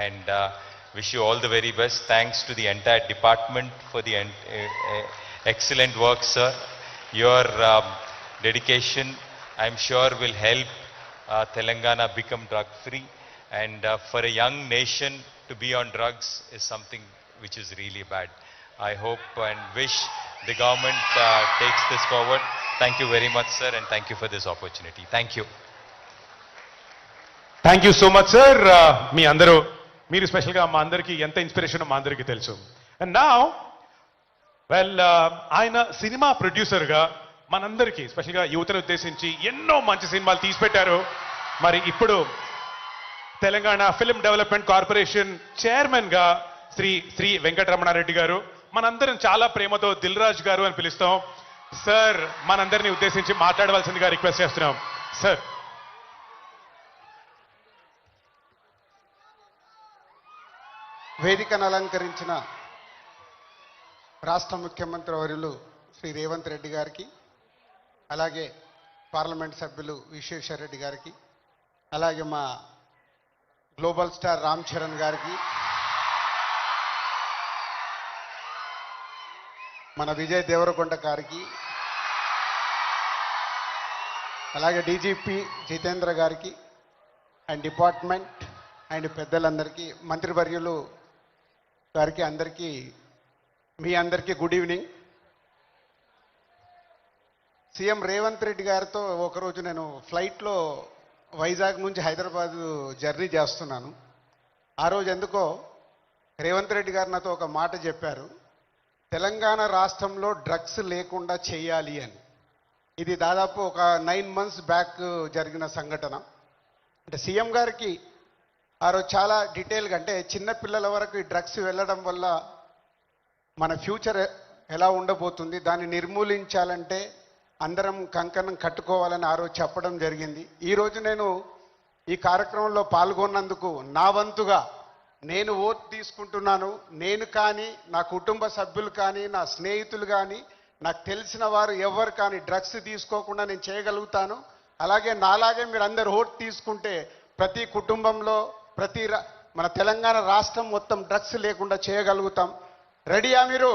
and wish you all the very best. Thanks to the entire department for the excellent work, sir. Your dedication, I'm sure, will help Telangana become drug-free. And for a young nation to be on drugs is something which is really bad. I hope and wish the government takes this forward. Thank you very much, sir, and thank you for this opportunity. Thank you. Thank you so much sir. మీ అందరూ మీరు స్పెషల్గా మా అందరికీ ఎంత inspiration మా అందరికీ తెలుసు. అండ్ నా ఆయన సినిమా ప్రొడ్యూసర్గా మనందరికీ స్పెషల్గా యువతను ఉద్దేశించి ఎన్నో మంచి సినిమాలు తీసిపెట్టారు. మరి ఇప్పుడు తెలంగాణ ఫిల్మ్ డెవలప్మెంట్ కార్పొరేషన్ చైర్మన్గా శ్రీ వెంకటరమణారెడ్డి గారు, మనందరం చాలా ప్రేమతో దిల్ రాజు గారు అని పిలుస్తాం. సార్ మనందరినీ ఉద్దేశించి మాట్లాడవలసిందిగా రిక్వెస్ట్ చేస్తున్నాం. సార్. వేదికను అలంకరించిన రాష్ట్ర ముఖ్యమంత్రి వర్యులు శ్రీ రేవంత్ రెడ్డి గారికి, అలాగే పార్లమెంట్ సభ్యులు విశ్వేశ్వర్ రెడ్డి గారికి, అలాగే మా గ్లోబల్ స్టార్ రామ్ చరణ్ గారికి, మన విజయ్ దేవరకొండ గారికి, అలాగే డీజీపీ జితేంద్ర గారికి అండ్ డిపార్ట్మెంట్ అండ్ పెద్దలందరికీ, మంత్రివర్యులు గారికి, అందరికీ మీ అందరికీ good evening. CM Revanth Reddy గారితో ఒకరోజు నేను ఫ్లైట్లో వైజాగ్ నుంచి హైదరాబాద్ జర్నీ చేస్తున్నాను. ఆ రోజు ఎందుకో రేవంత్ రెడ్డి గారు నాతో ఒక మాట చెప్పారు, తెలంగాణ రాష్ట్రంలో డ్రగ్స్ లేకుండా చేయాలి అని. ఇది దాదాపు ఒక 9 months బ్యాక్ జరిగిన సంఘటన. అంటే సీఎం గారికి ఆ రోజు చాలా డీటెయిల్గా, అంటే చిన్నపిల్లల వరకు ఈ డ్రగ్స్ వెళ్ళడం వల్ల మన ఫ్యూచర్ ఎలా ఉండబోతుంది, దాన్ని నిర్మూలించాలంటే అందరం కంకణం కట్టుకోవాలని ఆ రోజు చెప్పడం జరిగింది. ఈరోజు నేను ఈ కార్యక్రమంలో పాల్గొన్నందుకు నా వంతుగా నేను ఓట్ తీసుకుంటున్నాను. నేను కానీ, నా కుటుంబ సభ్యులు కానీ, నా స్నేహితులు కానీ, నాకు తెలిసిన వారు ఎవరు కానీ డ్రగ్స్ తీసుకోకుండా నేను చేయగలుగుతాను. అలాగే నాలాగే మీరు అందరు ఓట్ తీసుకుంటే ప్రతి కుటుంబంలో మన తెలంగాణ రాష్ట్రం మొత్తం డ్రగ్స్ లేకుండా చేయగలుగుతాం. రెడీయా మీరు?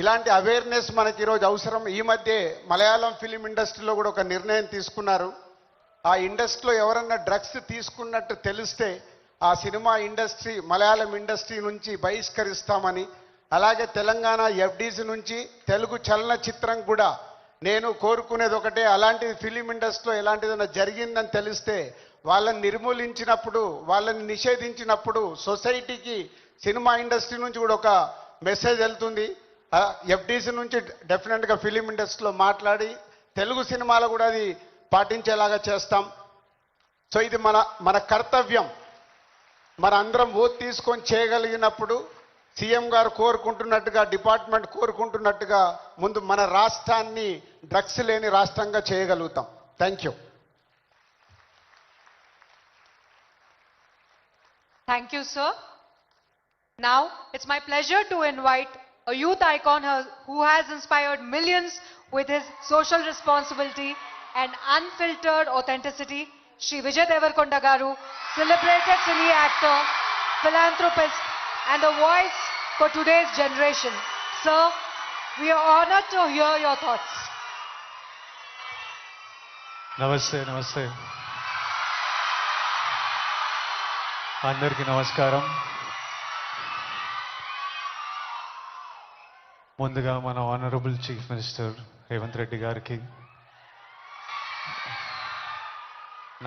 ఇలాంటి అవేర్నెస్ మనకి ఈరోజు అవసరం. ఈ మధ్య మలయాళం ఫిలిం ఇండస్ట్రీలో కూడా ఒక నిర్ణయం తీసుకున్నారు. ఆ ఇండస్ట్రీలో ఎవరన్నా డ్రగ్స్ తీసుకున్నట్టు తెలిస్తే ఆ సినిమా ఇండస్ట్రీ, మలయాళం ఇండస్ట్రీ నుంచి బహిష్కరిస్తామని. అలాగే తెలంగాణ ఎఫ్డీసీ నుంచి తెలుగు చలనచిత్రం కూడా నేను కోరుకునేది ఒకటే, అలాంటిది ఫిలిం ఇండస్ట్రీలో ఎలాంటిదైనా జరిగిందని తెలిస్తే వాళ్ళని నిర్మూలించినప్పుడు, వాళ్ళని నిషేధించినప్పుడు సొసైటీకి, సినిమా ఇండస్ట్రీ నుంచి కూడా ఒక మెసేజ్ వెళ్తుంది. ఎఫ్డీసీ నుంచి డెఫినెట్గా ఫిలిం ఇండస్ట్రీలో మాట్లాడి తెలుగు సినిమాలో కూడా అది పాటించేలాగా చేస్తాం. సో ఇది మన కర్తవ్యం. మన అందరం ఓట్ తీసుకొని చేయగలిగినప్పుడు సీఎం గారు కోరుకుంటున్నట్టుగా, డిపార్ట్మెంట్ కోరుకుంటున్నట్టుగా ముందు మన రాష్ట్రాన్ని డ్రగ్స్ లేని రాష్ట్రంగా చేయగలుగుతాం. Thank you. Thank you, sir. Now, it's my pleasure to invite a youth icon who has inspired millions with his social responsibility and unfiltered authenticity, Shri Vijay Devarkonda Garu, celebrated cine actor, philanthropist, and the voice for today's generation. Sir, we are honored to hear your thoughts. నమస్తే అందరికీ నమస్కారం. ముందుగా మన honourable chief minister Revanth Reddy గారికి,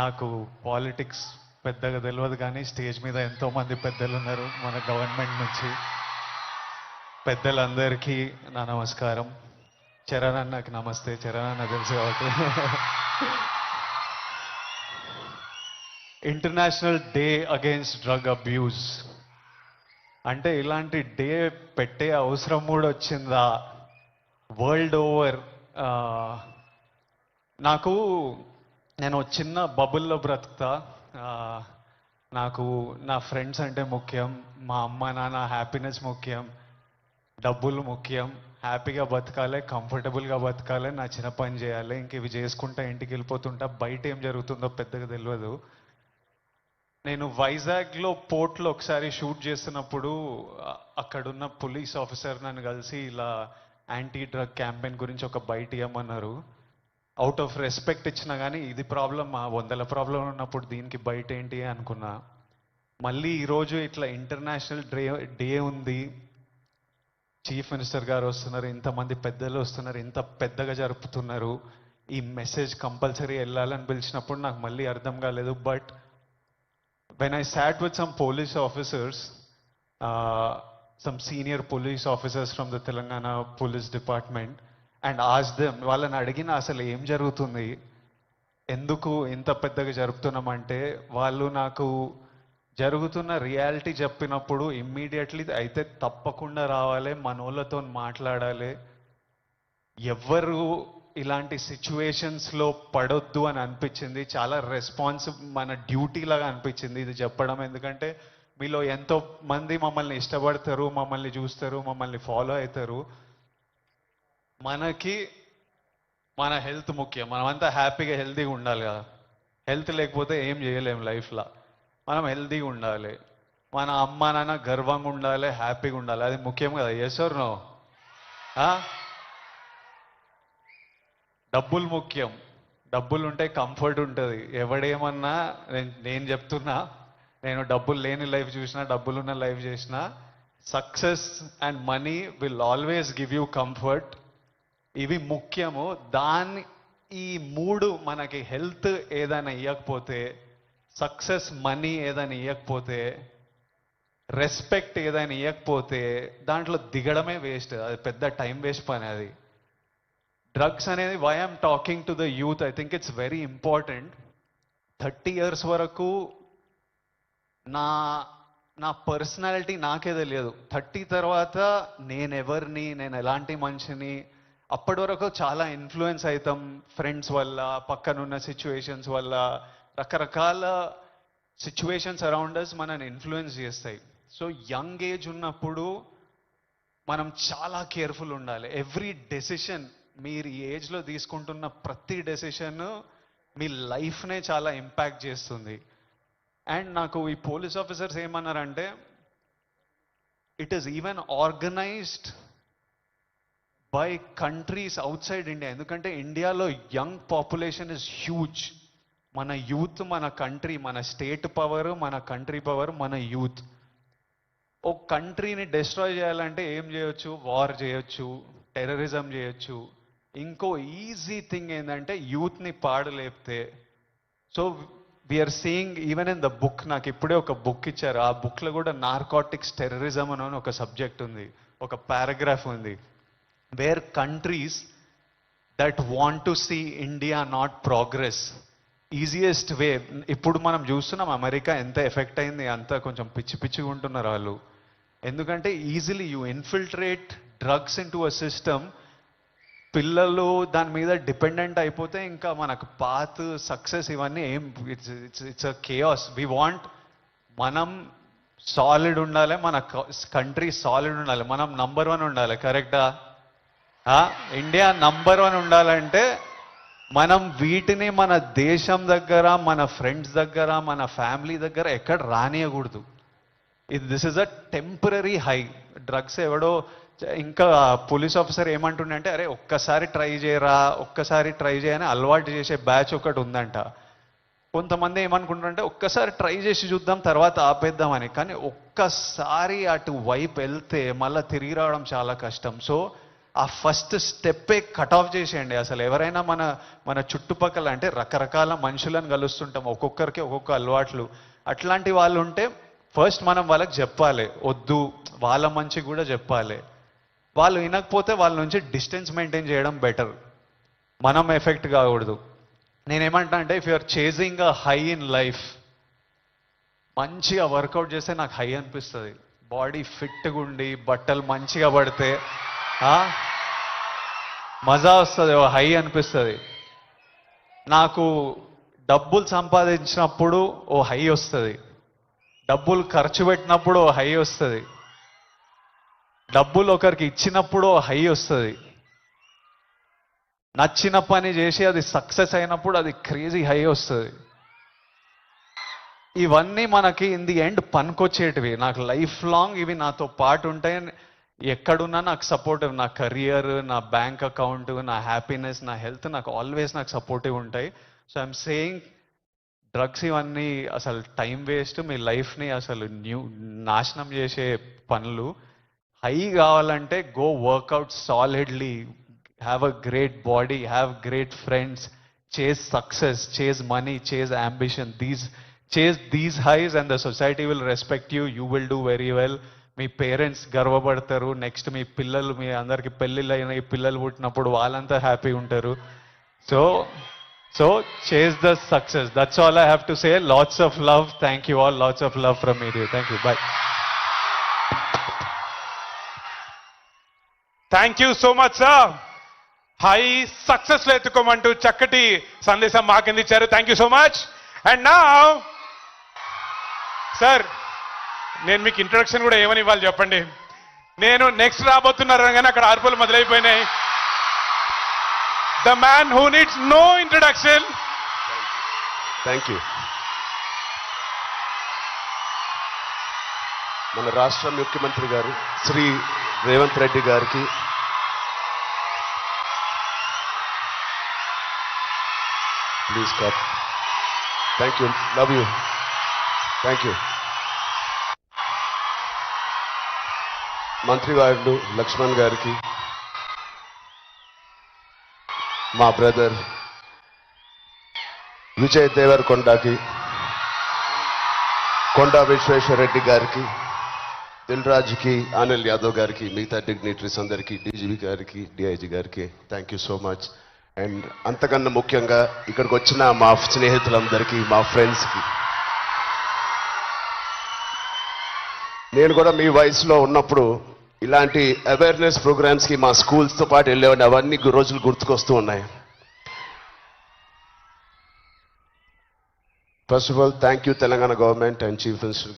నాకు politics పెద్దగా తెలియదు కానీ స్టేజ్ మీద ఎంతోమంది పెద్దలు ఉన్నారు మన గవర్నమెంట్ నుంచి. పెద్దలందరికీ నా నమస్కారం. చరణ్ అన్నకి నమస్తే. చరణ్ అన్న తెలుసు కాబట్టి. International day against drug abuse అంటే ఇలాంటి డే పెట్టే అవసరం కూడా వచ్చిందా వరల్డ్ ఓవర్? నేను చిన్న బబుల్లో బ్రతుకుతా. నాకు నా ఫ్రెండ్స్ అంటే ముఖ్యం, మా అమ్మ నాన్న హ్యాపీనెస్ ముఖ్యం, డబ్బులు ముఖ్యం. హ్యాపీగా బతకాలి, కంఫర్టబుల్గా బతకాలి, నా చిన్న పని చేయాలి, ఇంక ఇవి చేసుకుంటా ఇంటికి వెళ్ళిపోతుంటా. బయట ఏం జరుగుతుందో పెద్దగా తెలియదు. నేను వైజాగ్లో పోర్ట్లో ఒకసారి షూట్ చేస్తున్నప్పుడు అక్కడున్న పోలీస్ ఆఫీసర్ నన్ను కలిసి ఇలా యాంటీ డ్రగ్ క్యాంపెయిన్ గురించి ఒక బైట్ ఇవ్వమన్నారు. అవుట్ ఆఫ్ రెస్పెక్ట్ ఇచ్చినా కానీ ఇది ప్రాబ్లం, 100 ప్రాబ్లం ఉన్నప్పుడు దీనికి బయట ఏంటి అనుకున్నా. మళ్ళీ ఈరోజు ఇట్లా ఇంటర్నేషనల్ డే ఉంది, చీఫ్ మినిస్టర్ గారు వస్తున్నారు, ఇంతమంది పెద్దలు వస్తున్నారు, ఇంత పెద్దగా జరుపుతున్నారు, ఈ మెసేజ్ కంపల్సరీ వెళ్ళాలని పిలిచినప్పుడు నాకు మళ్ళీ అర్థం కాలేదు. But when I sat with some police officers, some senior police officers from the Telangana Police Department, and asked them, వాళ్ళని అడిగిన అసలు ఏం జరుగుతుంది, ఎందుకు ఇంత పెద్దగా జరుపుతున్నామంటే వాళ్ళు నాకు జరుగుతున్న రియాలిటీ చెప్పినప్పుడు ఇమ్మీడియట్లీ అయితే తప్పకుండా రావాలి, మనోళ్ళతో మాట్లాడాలి, ఎవ్వరు ఇలాంటి సిచ్యువేషన్స్లో పడొద్దు అని అనిపించింది. చాలా మన డ్యూటీ లాగా అనిపించింది ఇది చెప్పడం. ఎందుకంటే మీలో ఎంతో మంది మమ్మల్ని ఇష్టపడతారు, మమ్మల్ని చూస్తారు, మమ్మల్ని ఫాలో అవుతారు. మనకి మన హెల్త్ ముఖ్యం, మనమంతా హ్యాపీగా హెల్తీగా ఉండాలి కదా. హెల్త్ లేకపోతే ఏం చేయలేము లైఫ్లో. మనం హెల్తీగా ఉండాలి, మన అమ్మ నాన్న గర్వంగా ఉండాలి, హ్యాపీగా ఉండాలి, అది ముఖ్యం కదా. Yes or no? డబ్బులు ముఖ్యం, డబ్బులు ఉంటే కంఫర్ట్ ఉంటుంది. ఎవడేమన్నా నేను చెప్తున్నా, నేను డబ్బులు లేని లైఫ్ చూసినా, డబ్బులున్న లైఫ్ చేసినా, success and money will always give you comfort. ఇవి ముఖ్యము. ఈ 3 మనకి హెల్త్ ఏదైనా ఇవ్వకపోతే, సక్సెస్ మనీ ఏదైనా ఇవ్వకపోతే, రెస్పెక్ట్ ఏదైనా ఇవ్వకపోతే దాంట్లో దిగడమే వేస్ట్. అది పెద్ద టైం వేస్ట్ పని. అది డ్రగ్స్ అనేది, why I'm talking to the youth, I think it's very important. 30 years వరకు నా పర్సనాలిటీ నాకే తెలియదు. 30 తర్వాత నేనెవరిని, నేను ఎలాంటి మనిషిని, అప్పటి వరకు చాలా ఇన్ఫ్లుయెన్స్ అవుతాం ఫ్రెండ్స్ వల్ల, పక్కనున్న సిచ్యువేషన్స్ వల్ల, రకరకాల సిచ్యువేషన్స్ అరౌండ్ అస్ మనని ఇన్ఫ్లుయెన్స్ చేస్తాయి. సో యంగ్ ఏజ్ ఉన్నప్పుడు మనం చాలా కేర్ఫుల్ ఉండాలి. ఎవ్రీ డెసిషన్, మీరు ఈ ఏజ్లో తీసుకుంటున్న ప్రతి డెసిషన్ మీ లైఫ్నే చాలా ఇంపాక్ట్ చేస్తుంది. అండ్ నాకు ఈ పోలీస్ ఆఫీసర్స్ ఏమన్నారంటే, it is even organised by countries out side India. ఎందుకంటే ఇండియాలో యంగ్ పాపులేషన్ ఇస్ హ్యూజ్. మన యూత్, మన కంట్రీ, మన స్టేట్ పవర్, మన కంట్రీ పవర్, మన యూత్. ఒక కంట్రీని డిస్ట్రాయ్ చేయాలంటే ఏం చేయొచ్చు? వార్ చేయొచ్చు, టెర్రరిజం చేయొచ్చు. ఇంకో ఈజీ థింగ్ ఏంటంటే యూత్ని పాడలేపితే. So we are seeing even in the book, నాకు ఇప్పుడే ఒక బుక్ ఇచ్చారు, ఆ బుక్లో కూడా నార్కోటిక్స్ టెర్రరిజం అని ఒక సబ్జెక్ట్ ఉంది, ఒక పారాగ్రాఫ్ ఉంది, where countries that want to see India not progress, easiest way. ఇప్పుడు మనం చూస్తున్నాం అమెరికా ఎంత ఎఫెక్ట్ అయింది, అంతా కొంచెం పిచ్చిగా ఉంటున్నారు వాళ్ళు. ఎందుకంటే easily you infiltrate drugs in to a system. పిల్లలు దాని మీద డిపెండెంట్ అయిపోతే ఇంకా మనకు పాత్, సక్సెస్ ఇవన్నీ ఏం, it's a chaos. We want, మనం సాలిడ్ ఉండాలి, మన కంట్రీ సాలిడ్ ఉండాలి, మనం నంబర్ 1 ఉండాలి. కరెక్టా? ఇండియా నంబర్ 1 ఉండాలంటే మనం వీటిని మన దేశం దగ్గర, మన ఫ్రెండ్స్ దగ్గర, మన ఫ్యామిలీ దగ్గర ఎక్కడ రానియకూడదు. This is a temporary high. Drugs ఎవడో, ఇంకా పోలీస్ ఆఫీసర్ ఏమంటుండే అంటే, అరే ఒక్కసారి ట్రై చేయరా, ఒక్కసారి ట్రై చేయని అలవాటు చేసే బ్యాచ్ ఒకటి ఉందంట. కొంతమంది ఏమనుకుంటారంటే ఒక్కసారి ట్రై చేసి చూద్దాం తర్వాత ఆపేద్దామని. కానీ ఒక్కసారి అటు వైపు వెళ్తే మళ్ళీ తిరిగి రావడం చాలా కష్టం. సో ఆ ఫస్ట్ స్టెప్పే కట్ ఆఫ్ చేసేయండి. అసలు ఎవరైనా మన చుట్టుపక్కల, అంటే రకరకాల మనుషులను కలుస్తుంటాం, ఒక్కొక్కరికి ఒక్కొక్క అలవాట్లు, అట్లాంటి వాళ్ళు ఉంటే ఫస్ట్ మనం వాళ్ళకి చెప్పాలి, వద్దు, వాళ్ళ మంచి కూడా చెప్పాలి. వాళ్ళు వినకపోతే వాళ్ళ నుంచి డిస్టెన్స్ మెయింటైన్ చేయడం బెటర్, మనం ఎఫెక్ట్ కాకూడదు. నేనేమంటా అంటే, if you are chasing a high in life, మంచిగా వర్కౌట్ చేస్తే నాకు హై అనిపిస్తుంది. బాడీ ఫిట్గా ఉండి బట్టలు మంచిగా పడితే మజా వస్తుంది, హై అనిపిస్తుంది. నాకు డబ్బులు సంపాదించినప్పుడు ఓ హై వస్తుంది, డబ్బులు ఖర్చు పెట్టినప్పుడు ఓ హై వస్తుంది, డబ్బులు ఒకరికి ఇచ్చినప్పుడు ఓ హై వస్తుంది, నచ్చిన పని చేసి అది సక్సెస్ అయినప్పుడు అది క్రేజీ హై వస్తుంది. ఇవన్నీ మనకి ఇన్ ది ఎండ్ పనికొచ్చేటివి. నాకు లైఫ్ లాంగ్ ఇవి నాతో పాటు ఉంటాయి. ఎక్కడున్నా నాకు సపోర్టివ్, నా కెరియర్, నా బ్యాంక్ అకౌంట్, నా హ్యాపీనెస్, నా హెల్త్ నాకు ఆల్వేస్ నాకు సపోర్టివ్ ఉంటాయి. సో ఐఎమ్ సేయింగ్ డ్రగ్స్ ఇవన్నీ అసలు టైం వేస్ట్, మీ లైఫ్ని అసలు నాశనం చేసే పనులు. హై కావాలంటే go workout solidly, have a great body, have great friends, chase success, chase money, chase ambition. Chase these highs and the society will respect you. You will do very well. మీ parents గర్వపడతారు. Next మీ పిల్లలు, మీ అందరికి పెళ్ళిళ్ళు అయిన ఈ పిల్లలు పుట్టినప్పుడు వాళ్ళంతా హ్యాపీ ఉంటారు. So chase the success. That's all I have to say. Lots of love. Thank you all. Lots of love from me. Thank you. Bye. Thank you so much sir. High success లో ఎత్తుకోమంటూ చక్కటి సందేశం మాకిందిచ్చారు. Thank you so much. And నా sir, నేను మీకు introduction కూడా ఏమని ఇవ్వాలి చెప్పండి. నేను నెక్స్ట్ రాబోతున్నారు కానీ అక్కడ అరుపులు మొదలైపోయినాయి. The man who needs no introduction. Thank you. మన రాష్ట్ర ముఖ్యమంత్రి గారు శ్రీ రేవంత్ రెడ్డి గారికి please clap. Thank you. Love you. Thank you. మంత్రివారులు లక్ష్మణ్ గారికి, మా బ్రదర్ విజయ్ దేవరకొండకి, కొండా విశ్వేశ్వరరెడ్డి గారికి, దిల్ రాజుకి, అనిల్ యాదవ్ గారికి, మిగతా డిగ్నిటరీస్ అందరికీ, డీజీపీ గారికి, డిఐజీ గారికి thank you so much. And అంతకన్నా ముఖ్యంగా ఇక్కడికి వచ్చిన మా స్నేహితులందరికీ, మా ఫ్రెండ్స్కి, నేను కూడా మీ వయసులో ఉన్నప్పుడు ఇలాంటి అవేర్నెస్ ప్రోగ్రామ్స్కి మా స్కూల్స్తో పాటు వెళ్ళేవాడిని. అవన్నీ రోజులు గుర్తుకొస్తూ ఉన్నాయి. First of all thank you Telangana government and chief minister